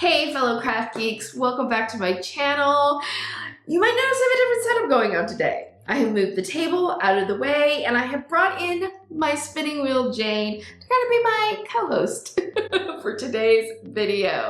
Hey fellow craft geeks, welcome back to my channel. You might notice I have a different setup going on today. I have moved the table out of the way and I have brought in my spinning wheel Jane to kind of be my co-host for today's video.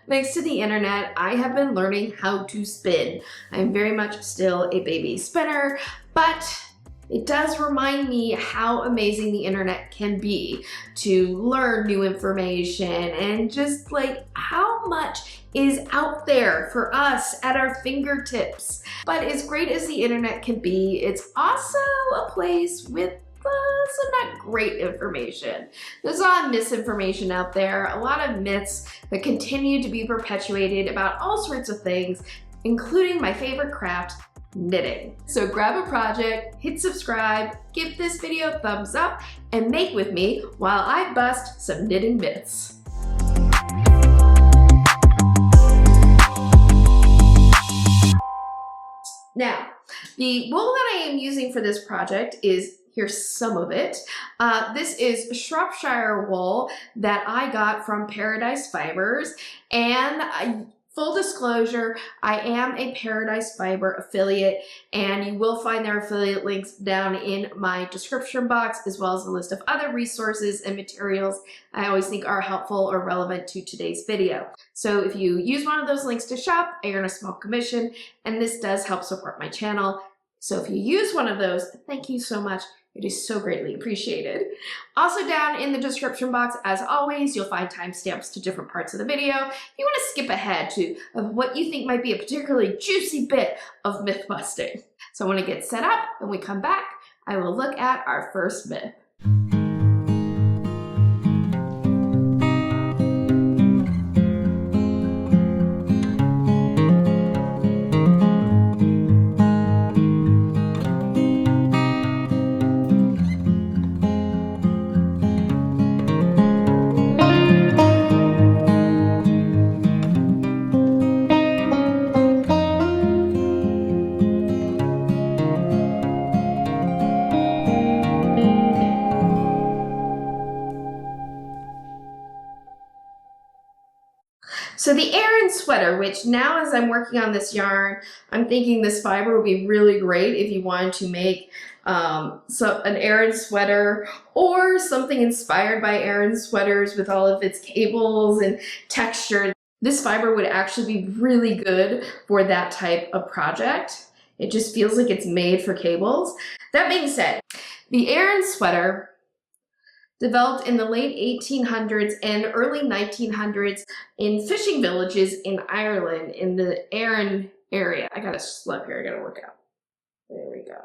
Thanks to the internet, I have been learning how to spin. I am very much still a baby spinner, but it does remind me how amazing the internet can be to learn new information and just like how much is out there for us at our fingertips. But as great as the internet can be, it's also a place with some not great information. There's a lot of misinformation out there, a lot of myths that continue to be perpetuated about all sorts of things, including my favorite craft, knitting. So grab a project, hit subscribe, give this video a thumbs up, and make with me while I bust some knitting myths. Now, the wool that I am using for this project is, here's some of it. This is Shropshire wool that I got from Paradise Fibers, and full disclosure, I am a Paradise Fiber affiliate, and you will find their affiliate links down in my description box, as well as a list of other resources and materials I always think are helpful or relevant to today's video. So if you use one of those links to shop, I earn a small commission, and this does help support my channel. So if you use one of those, thank you so much. It is so greatly appreciated. Also down in the description box, as always, you'll find timestamps to different parts of the video. If you want to skip ahead to what you think might be a particularly juicy bit of myth busting. So when it gets set up and we come back, I will look at our first myth. So the Aran sweater, which now as I'm working on this yarn, I'm thinking this fiber would be really great if you wanted to make an Aran sweater or something inspired by Aran sweaters with all of its cables and texture. This fiber would actually be really good for that type of project. It just feels like it's made for cables. That being said, the Aran sweater developed in the late 1800s and early 1900s in fishing villages in Ireland in the Aran area. I got a slip here, I gotta work out. There we go.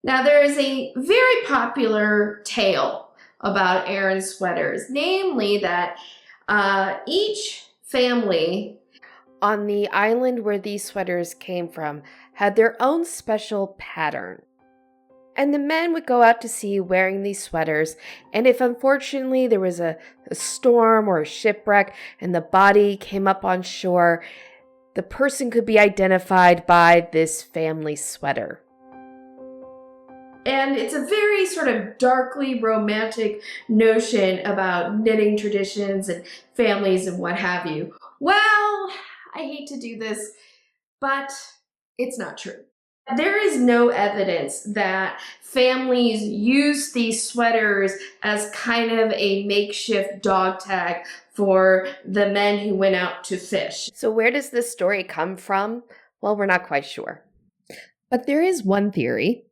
Now there is a very popular tale about Aran sweaters, namely that each family on the island where these sweaters came from had their own special pattern. And the men would go out to sea wearing these sweaters, and if unfortunately there was a storm or a shipwreck and the body came up on shore, the person could be identified by this family sweater. And it's a very sort of darkly romantic notion about knitting traditions and families and what have you. Well, I hate to do this, but it's not true. There is no evidence that families use these sweaters as kind of a makeshift dog tag for the men who went out to fish. So where does this story come from? Well, we're not quite sure. But there is one theory.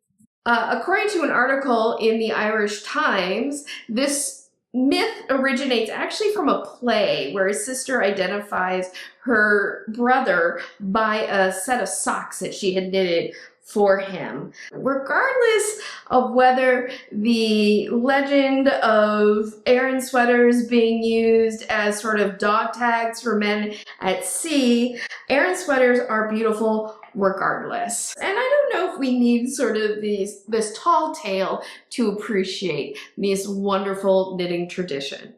According to an article in the Irish Times, this myth originates actually from a play where a sister identifies her brother by a set of socks that she had knitted for him. Regardless of whether the legend of Aran sweaters being used as sort of dog tags for men at sea, Aran sweaters are beautiful regardless. And I don't know if we need sort of this tall tale to appreciate this wonderful knitting tradition.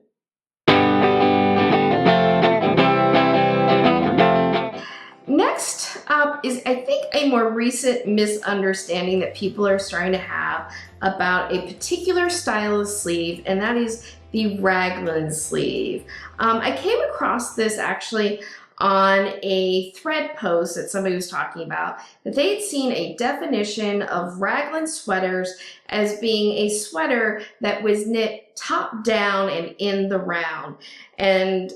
Next up is, I think, a more recent misunderstanding that people are starting to have about a particular style of sleeve, and that is the Raglan sleeve. I came across this actually on a thread post that somebody was talking about, that they had seen a definition of Raglan sweaters as being a sweater that was knit top down and in the round. And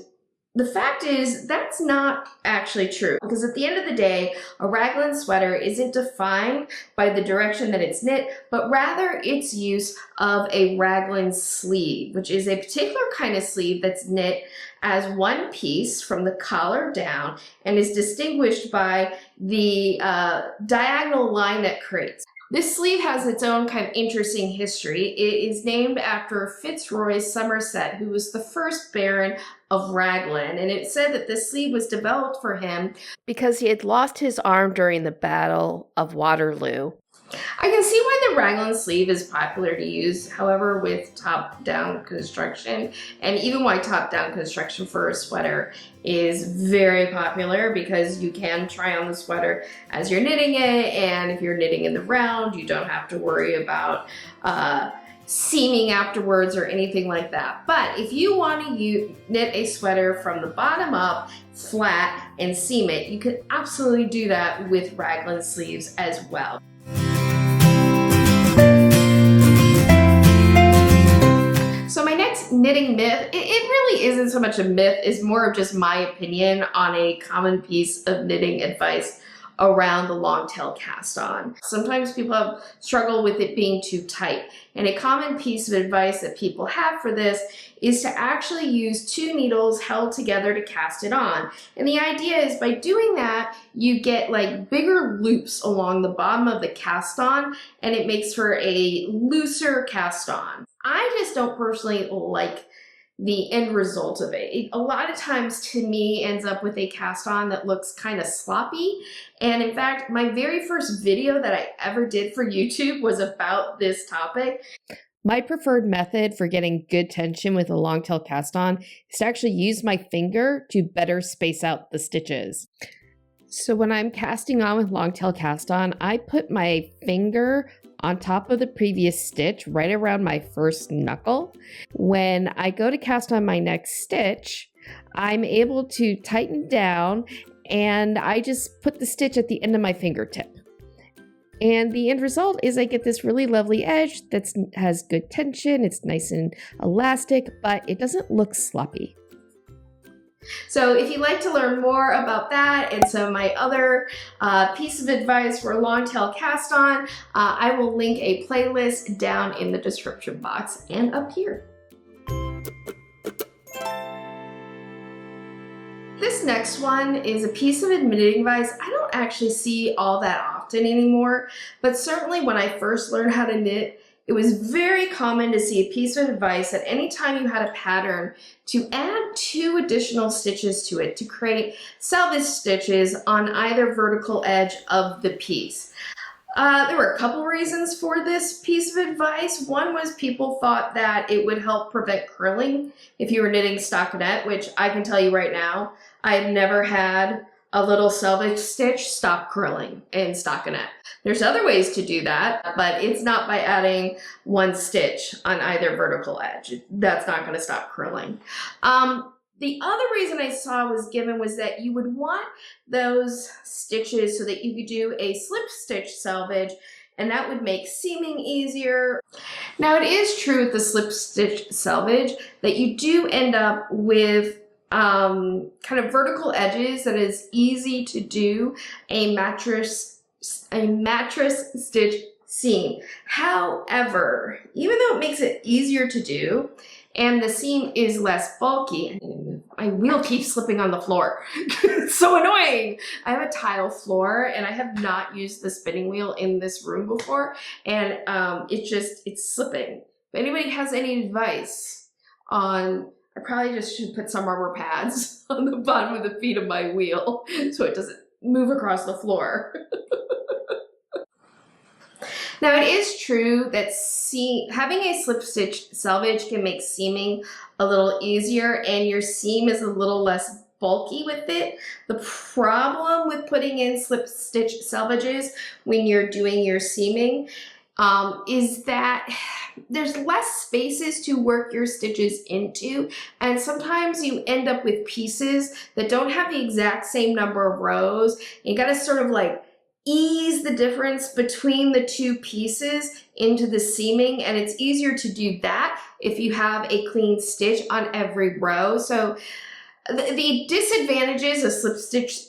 the fact is, that's not actually true, because at the end of the day, a Raglan sweater isn't defined by the direction that it's knit, but rather its use of a Raglan sleeve, which is a particular kind of sleeve that's knit as one piece from the collar down and is distinguished by the diagonal line that creates. This sleeve has its own kind of interesting history. It is named after Fitzroy Somerset, who was the first Baron of Raglan, and it said that this sleeve was developed for him because he had lost his arm during the Battle of Waterloo. I can see why the Raglan sleeve is popular to use, however, with top-down construction, and even why top-down construction for a sweater is very popular, because you can try on the sweater as you're knitting it, and if you're knitting in the round, you don't have to worry about seaming afterwards or anything like that. But if you want to knit a sweater from the bottom up, flat, and seam it, you can absolutely do that with Raglan sleeves as well. So my next knitting myth, it really isn't so much a myth, it's more of just my opinion on a common piece of knitting advice around the long tail cast on. Sometimes people struggle with it being too tight, and a common piece of advice that people have for this is to actually use two needles held together to cast it on. And the idea is, by doing that, you get like bigger loops along the bottom of the cast on, and it makes for a looser cast on. I just don't personally like the end result of it. A lot of times, to me, ends up with a cast on that looks kind of sloppy. And in fact, my very first video that I ever did for YouTube was about this topic. My preferred method for getting good tension with a long tail cast on is to actually use my finger to better space out the stitches. So when I'm casting on with long tail cast on, I put my finger on top of the previous stitch right around my first knuckle. When I go to cast on my next stitch, I'm able to tighten down, and I just put the stitch at the end of my fingertip. And the end result is I get this really lovely edge that has good tension, it's nice and elastic, but it doesn't look sloppy. So if you'd like to learn more about that and some of my other piece of advice for a long tail cast on, I will link a playlist down in the description box and up here. This next one is a piece of knitting advice I don't actually see all that often anymore, but certainly when I first learned how to knit, it was very common to see a piece of advice that anytime you had a pattern, to add 2 additional stitches to it to create selvage stitches on either vertical edge of the piece. There were a couple reasons for this piece of advice. One was people thought that it would help prevent curling if you were knitting stockinette, which I can tell you right now, I've never had a little selvage stitch stop curling in stockinette. There's other ways to do that, but it's not by adding 1 stitch on either vertical edge. That's not going to stop curling. The other reason I saw was given was that you would want those stitches so that you could do a slip stitch selvage, and that would make seaming easier. Now, it is true with the slip stitch selvage that you do end up with kind of vertical edges that is easy to do a mattress stitch seam. However, even though it makes it easier to do and the seam is less bulky, my wheel keeps slipping on the floor. It's so annoying. I have a tile floor and I have not used the spinning wheel in this room before, and it's slipping. If anybody has any advice on, I probably just should put some rubber pads on the bottom of the feet of my wheel so it doesn't move across the floor. Now, it is true that having a slip stitch selvage can make seaming a little easier, and your seam is a little less bulky with it. The problem with putting in slip stitch selvages when you're doing your seaming is that there's less spaces to work your stitches into, and sometimes you end up with pieces that don't have the exact same number of rows. You gotta sort of like ease the difference between the two pieces into the seaming, and it's easier to do that if you have a clean stitch on every row. So the disadvantages of slip stitch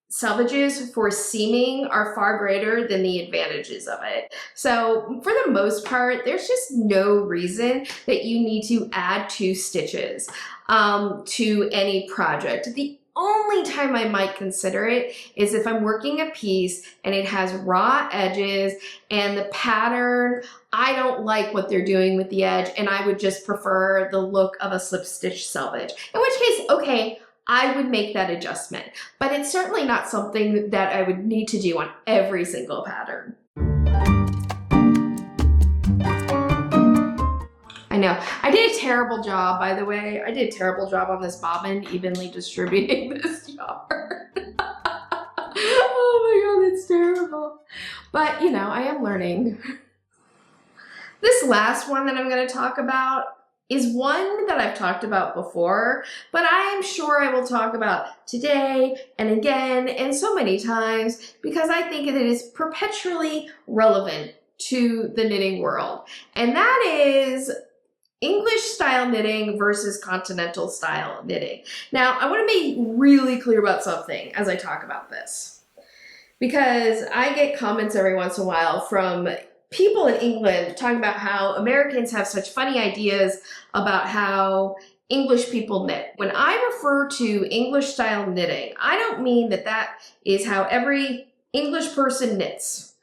selvages for seaming are far greater than the advantages of it. So for the most part, there's just no reason that you need to add 2 stitches to any project. The only time I might consider it is if I'm working a piece and it has raw edges and the pattern, I don't like what they're doing with the edge, and I would just prefer the look of a slip stitch selvage. In which case, okay, I would make that adjustment, but it's certainly not something that I would need to do on every single pattern. I know. I did a terrible job, by the way. I did a terrible job on this bobbin, evenly distributing this yarn. Oh my god, it's terrible. But, you know, I am learning. This last one that I'm going to talk about is one that I've talked about before, but I am sure I will talk about today and again and so many times because I think it is perpetually relevant to the knitting world. And that is English style knitting versus continental style knitting. Now, I want to be really clear about something as I talk about this, because I get comments every once in a while from people in England talking about how Americans have such funny ideas about how English people knit. When I refer to English style knitting, I don't mean that that is how every English person knits.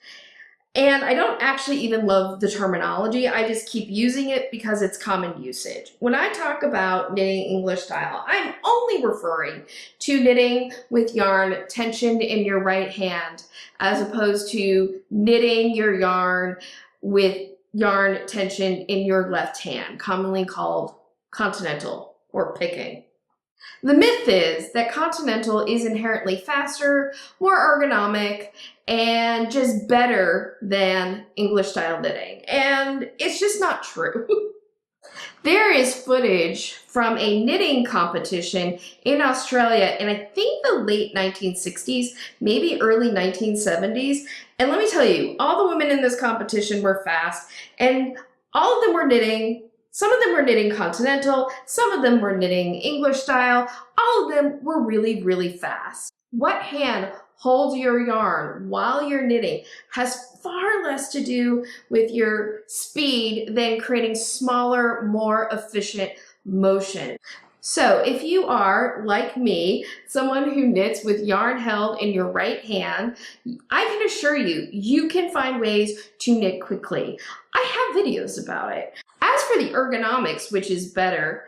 And I don't actually even love the terminology. I just keep using it because it's common usage. When I talk about knitting English style, I'm only referring to knitting with yarn tensioned in your right hand, as opposed to knitting your yarn with yarn tensioned in your left hand, commonly called continental or picking. The myth is that continental is inherently faster, more ergonomic, and just better than English style knitting. And it's just not true. There is footage from a knitting competition in Australia in I think the late 1960s, maybe early 1970s. And let me tell you, all the women in this competition were fast, and all of them were knitting. Some of them were knitting continental, some of them were knitting English style, all of them were really, really fast. What hand holds your yarn while you're knitting has far less to do with your speed than creating smaller, more efficient motion. So if you are, like me, someone who knits with yarn held in your right hand, I can assure you, you can find ways to knit quickly. I have videos about it. As for the ergonomics, which is better,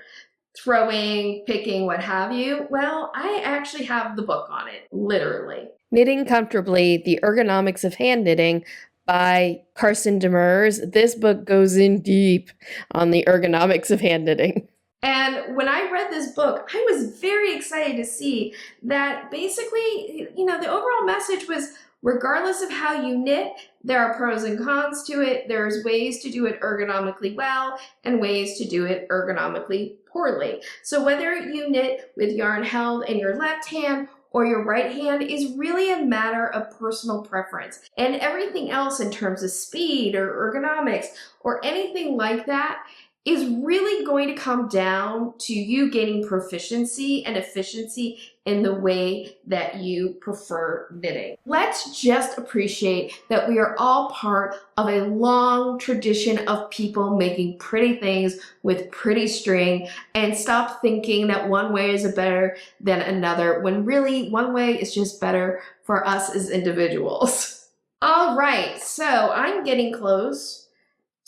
throwing, picking, what have you, well, I actually have the book on it, literally. Knitting Comfortably, The Ergonomics of Hand Knitting by Carson Demers. This book goes in deep on the ergonomics of hand knitting. And when I read this book, I was very excited to see that basically, you know, the overall message was regardless of how you knit, there are pros and cons to it. There's ways to do it ergonomically well and ways to do it ergonomically poorly. So whether you knit with yarn held in your left hand or your right hand is really a matter of personal preference. And everything else in terms of speed or ergonomics or anything like that is really going to come down to you gaining proficiency and efficiency in the way that you prefer knitting. Let's just appreciate that we are all part of a long tradition of people making pretty things with pretty string, and stop thinking that one way is better than another, when really one way is just better for us as individuals. All right, so I'm getting close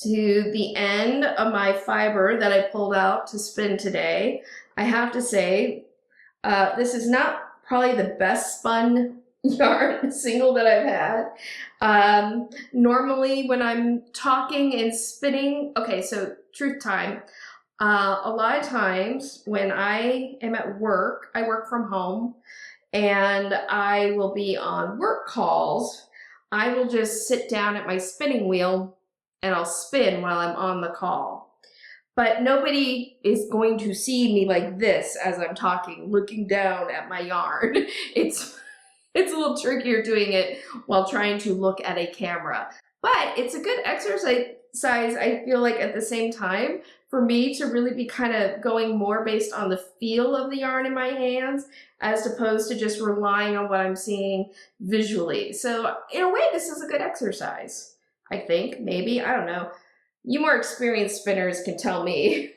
to the end of my fiber that I pulled out to spin today. I have to say, this is not probably the best spun yarn single that I've had. Normally when I'm talking and spinning, okay, so truth time. A lot of times when I am at work, I work from home, and I will be on work calls. I will just sit down at my spinning wheel and I'll spin while I'm on the call. But nobody is going to see me like this as I'm talking, looking down at my yarn. It's a little trickier doing it while trying to look at a camera. But it's a good exercise, I feel like, at the same time, for me to really be kind of going more based on the feel of the yarn in my hands as opposed to just relying on what I'm seeing visually. So in a way, this is a good exercise, I think, maybe, I don't know. You more experienced spinners can tell me.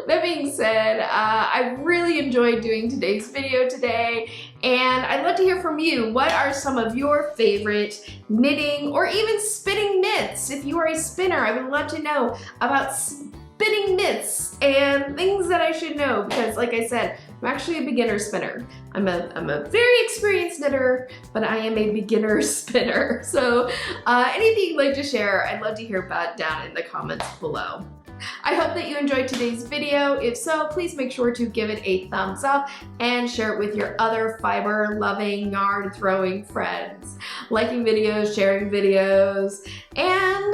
That being said, I really enjoyed doing today's video today, and I'd love to hear from you. What are some of your favorite knitting or even spinning myths? If you are a spinner, I would love to know about spinning myths and things that I should know, because like I said, I'm actually a beginner spinner. I'm a very experienced knitter, but I am a beginner spinner. So anything you'd like to share, I'd love to hear about down in the comments below. I hope that you enjoyed today's video. If so, please make sure to give it a thumbs up and share it with your other fiber-loving, yarn-throwing friends. Liking videos, sharing videos, and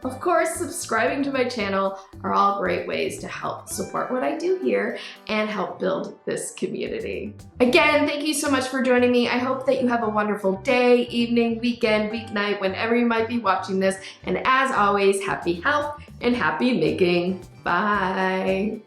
of course, subscribing to my channel are all great ways to help support what I do here and help build this community. Again, thank you so much for joining me. I hope that you have a wonderful day, evening, weekend, weeknight, whenever you might be watching this. And as always, happy health and happy making. Bye.